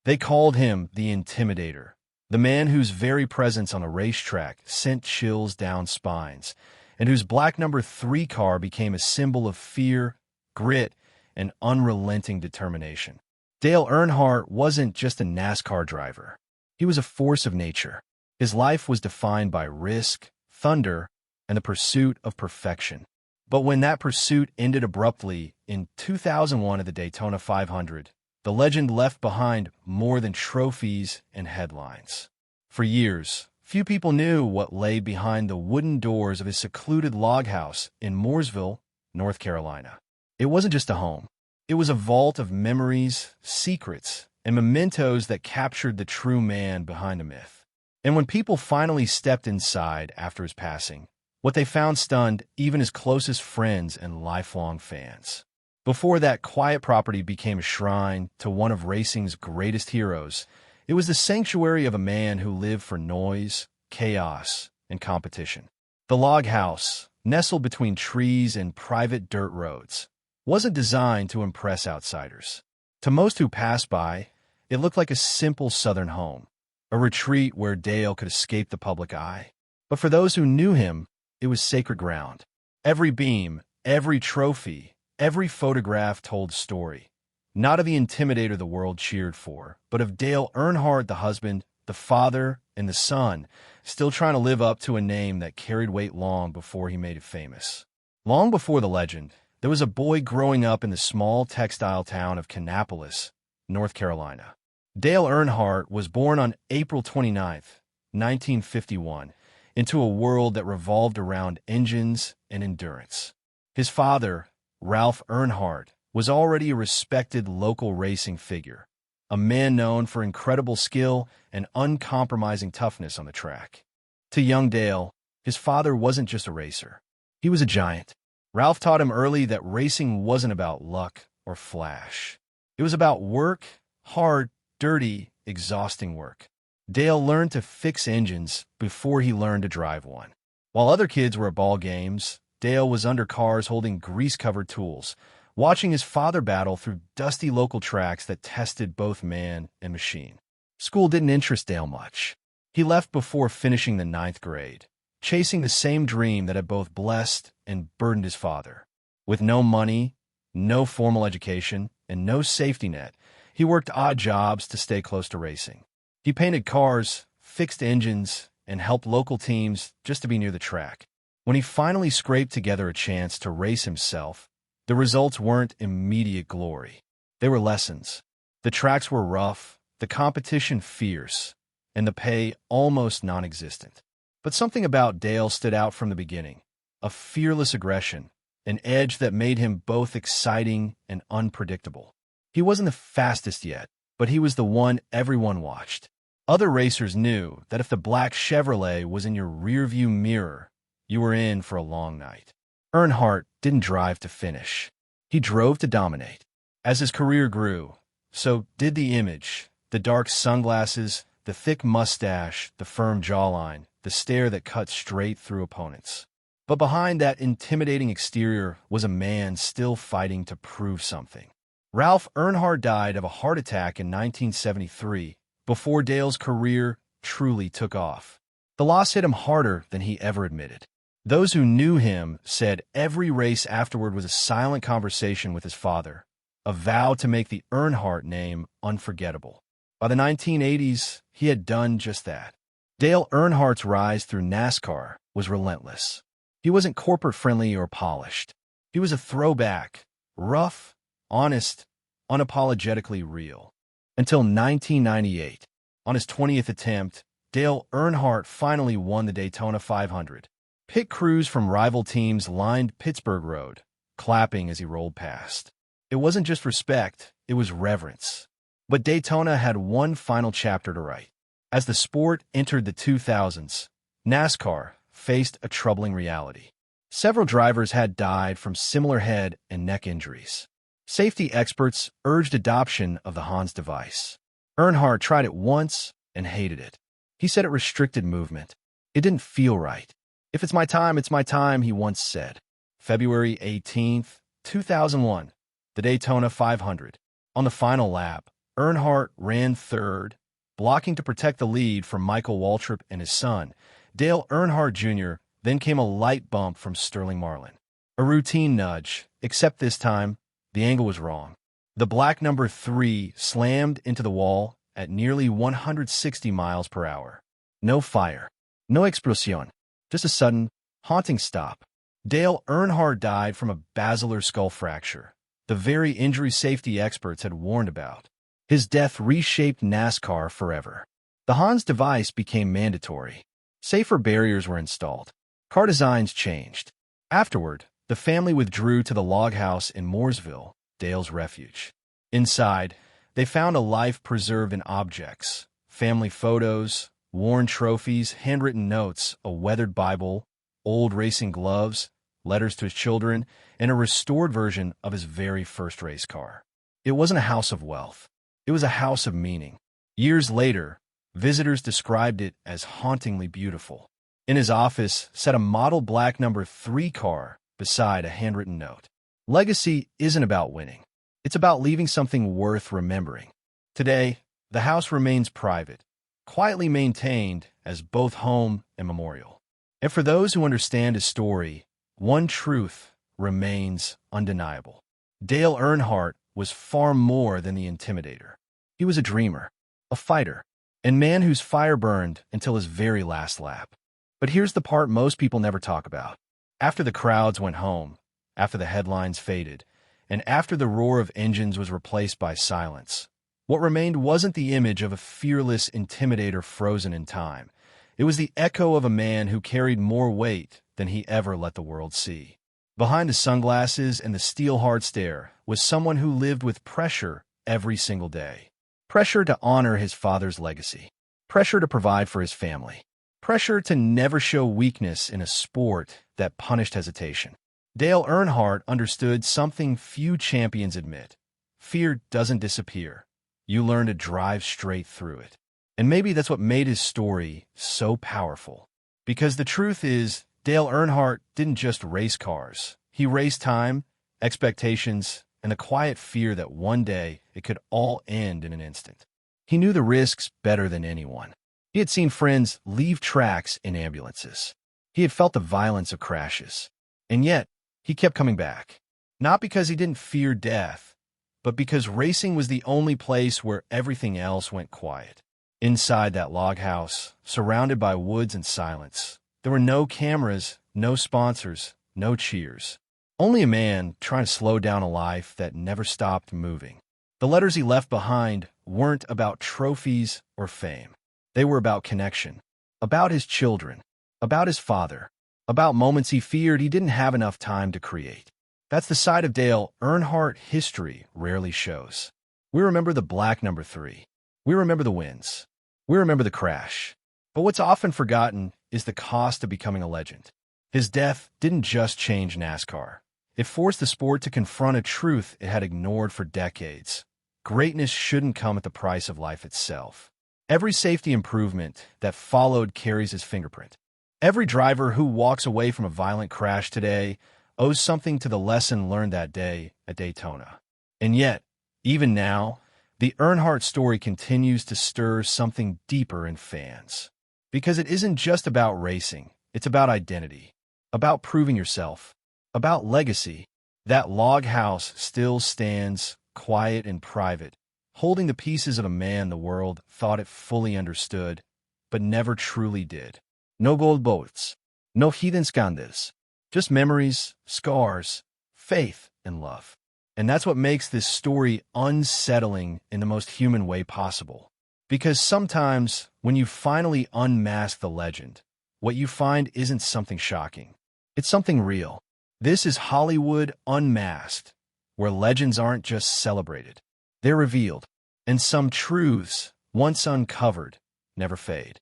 They called him the Intimidator, the man whose very presence on a racetrack sent chills down spines, and whose black number 3 car became a symbol of fear, grit, and unrelenting determination. Dale Earnhardt wasn't just a NASCAR driver. He was a force of nature. His life was defined by risk, thunder, and the pursuit of perfection. But when that pursuit ended abruptly in 2001 at the Daytona 500, the legend left behind more than trophies and headlines. For years, few people knew what lay behind the wooden doors of his secluded log house in Mooresville, North Carolina. It wasn't just a home. It was a vault of memories, secrets, and mementos that captured the true man behind the myth. And when people finally stepped inside after his passing, what they found stunned even his closest friends and lifelong fans. Before that quiet property became a shrine to one of racing's greatest heroes, it was the sanctuary of a man who lived for noise, chaos, and competition. The log house, nestled between trees and private dirt roads, wasn't designed to impress outsiders. To most who passed by, it looked like a simple southern home, a retreat where Dale could escape the public eye. But for those who knew him, it was sacred ground. Every beam, every trophy, every photograph told a story, not of the Intimidator the world cheered for, but of Dale Earnhardt, the husband, the father, and the son, still trying to live up to a name that carried weight long before he made it famous. Long before the legend, there was a boy growing up in the small textile town of Kannapolis, North Carolina. Dale Earnhardt was born on April 29, 1951, into a world that revolved around engines and endurance. His father, Ralph Earnhardt, was already a respected local racing figure, a man known for incredible skill and uncompromising toughness on the track. To young Dale, his father wasn't just a racer. He was a giant. Ralph taught him early that racing wasn't about luck or flash. It was about work, hard, dirty, exhausting work. Dale learned to fix engines before he learned to drive one. While other kids were at ball games, Dale was under cars holding grease-covered tools, watching his father battle through dusty local tracks that tested both man and machine. School didn't interest Dale much. He left before finishing the 9th grade, chasing the same dream that had both blessed and burdened his father. With no money, no formal education, and no safety net, he worked odd jobs to stay close to racing. He painted cars, fixed engines, and helped local teams just to be near the track. When he finally scraped together a chance to race himself, the results weren't immediate glory. They were lessons. The tracks were rough, the competition fierce, and the pay almost non-existent. But something about Dale stood out from the beginning, a fearless aggression, an edge that made him both exciting and unpredictable. He wasn't the fastest yet, but he was the one everyone watched. Other racers knew that if the black Chevrolet was in your rearview mirror, you were in for a long night. Earnhardt didn't drive to finish. He drove to dominate. As his career grew, so did the image, the dark sunglasses, the thick mustache, the firm jawline, the stare that cut straight through opponents. But behind that intimidating exterior was a man still fighting to prove something. Ralph Earnhardt died of a heart attack in 1973, before Dale's career truly took off. The loss hit him harder than he ever admitted. Those who knew him said every race afterward was a silent conversation with his father, a vow to make the Earnhardt name unforgettable. By the 1980s, he had done just that. Dale Earnhardt's rise through NASCAR was relentless. He wasn't corporate-friendly or polished. He was a throwback, rough, honest, unapologetically real. Until 1998, on his 20th attempt, Dale Earnhardt finally won the Daytona 500. Pit crews from rival teams lined Pittsburgh Road, clapping as he rolled past. It wasn't just respect, it was reverence. But Daytona had one final chapter to write. As the sport entered the 2000s, NASCAR faced a troubling reality. Several drivers had died from similar head and neck injuries. Safety experts urged adoption of the Hans device. Earnhardt tried it once and hated it. He said it restricted movement. It didn't feel right. "If it's my time," he once said. February 18, 2001, the Daytona 500. On the final lap, Earnhardt ran third, blocking to protect the lead from Michael Waltrip and his son, Dale Earnhardt Jr. Then came a light bump from Sterling Marlin. A routine nudge, except this time, the angle was wrong. The black number 3 slammed into the wall at nearly 160 miles per hour. No fire. No explosion. Just a sudden, haunting stop. Dale Earnhardt died from a basilar skull fracture, the very injury safety experts had warned about. His death reshaped NASCAR forever. The Hans device became mandatory. Safer barriers were installed. Car designs changed. Afterward, the family withdrew to the log house in Mooresville, Dale's refuge. Inside, they found a life preserved in objects, family photos, worn trophies, handwritten notes, a weathered Bible, old racing gloves, letters to his children, and a restored version of his very first race car. It wasn't a house of wealth. It was a house of meaning. Years later, visitors described it as hauntingly beautiful. In his office sat a model black number 3 car beside a handwritten note. Legacy isn't about winning. It's about leaving something worth remembering. Today, the house remains private, quietly maintained as both home and memorial. And for those who understand his story, one truth remains undeniable. Dale Earnhardt was far more than the Intimidator. He was a dreamer, a fighter, and man whose fire burned until his very last lap. But here's the part most people never talk about. After the crowds went home, after the headlines faded, and after the roar of engines was replaced by silence, what remained wasn't the image of a fearless Intimidator frozen in time. It was the echo of a man who carried more weight than he ever let the world see. Behind the sunglasses and the steel-hard stare was someone who lived with pressure every single day. Pressure to honor his father's legacy. Pressure to provide for his family. Pressure to never show weakness in a sport that punished hesitation. Dale Earnhardt understood something few champions admit. Fear doesn't disappear. You learn to drive straight through it. And maybe that's what made his story so powerful. Because the truth is, Dale Earnhardt didn't just race cars. He raced time, expectations, and the quiet fear that one day it could all end in an instant. He knew the risks better than anyone. He had seen friends leave tracks in ambulances. He had felt the violence of crashes. And yet, he kept coming back. Not because he didn't fear death, but because racing was the only place where everything else went quiet. Inside that log house, surrounded by woods and silence, there were no cameras, no sponsors, no cheers. Only a man trying to slow down a life that never stopped moving. The letters he left behind weren't about trophies or fame. They were about connection, about his children, about his father, about moments he feared he didn't have enough time to create. That's the side of Dale Earnhardt history rarely shows. We remember the black number 3. We remember the wins. We remember the crash. But what's often forgotten is the cost of becoming a legend. His death didn't just change NASCAR. It forced the sport to confront a truth it had ignored for decades. Greatness shouldn't come at the price of life itself. Every safety improvement that followed carries his fingerprint. Every driver who walks away from a violent crash today owes something to the lesson learned that day at Daytona. And yet, even now, the Earnhardt story continues to stir something deeper in fans. Because it isn't just about racing, it's about identity, about proving yourself, about legacy. That log house still stands, quiet and private, holding the pieces of a man the world thought it fully understood, but never truly did. No gold boats, no hidden scandals, just memories, scars, faith, and love. And that's what makes this story unsettling in the most human way possible. Because sometimes, when you finally unmask the legend, what you find isn't something shocking. It's something real. This is Hollywood Unmasked, where legends aren't just celebrated. They're revealed. And some truths, once uncovered, never fade.